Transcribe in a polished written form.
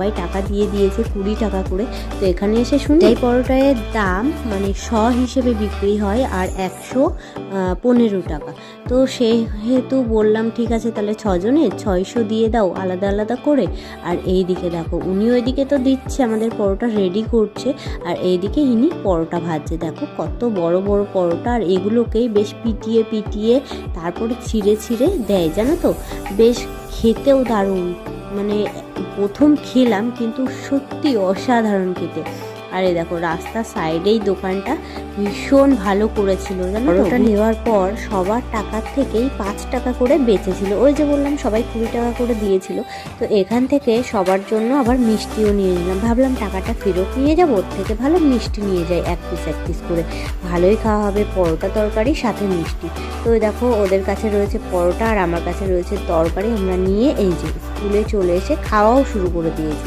সবাই টাকা দিয়ে দিয়েছে 20 টাকা করে। তো এখানে এসে শুনি এই পরোটার দাম মানে 100 হিসেবে বিক্রি হয় আর 115 টাকা। তো সেহেতু বললাম ঠিক আছে তাহলে 6 জনের 600 দিয়ে দাও আলাদা আলাদা করে। আর এই দিকে দেখো উনি ওইদিকে তো দিচ্ছে, আমাদের পরোটা রেডি করছে, আর এইদিকে ইনি পরোটা ভাজছে। দেখো কত বড় বড় পরোটা, আর এগুলোকেই বেশ পিটিয়ে পিটিয়ে তারপরে ছিঁড়ে ছিঁড়ে দেয়, জানো তো। বেশ খেতেও দারুণ, মানে প্রথম খেলাম কিন্তু সত্যি অসাধারণ খেতে। আর এই দেখো রাস্তার সাইডেই দোকানটা ভীষণ ভালো করেছিল, জানো তো। ওটা নেওয়ার পর সবার টাকার থেকেই 5 টাকা করে বেঁচেছিল। ওই যে বললাম সবাই 20 টাকা করে দিয়েছিল। তো এখান থেকে সবার জন্য আবার মিষ্টিও নিয়ে নিলাম। ভাবলাম টাকাটা ফেরত নিয়ে যাবো, ওর থেকে ভালো মিষ্টি নিয়ে যাই, এক পিস করে। ভালোই খাওয়া হবে, পরোটা তরকারি সাথে মিষ্টি। তো দেখো ওদের কাছে রয়েছে পরোটা আর আমার কাছে রয়েছে তরকারি। আমরা নিয়ে এই যে স্কুলে চলে এসে খাওয়াও শুরু করে দিয়েছি।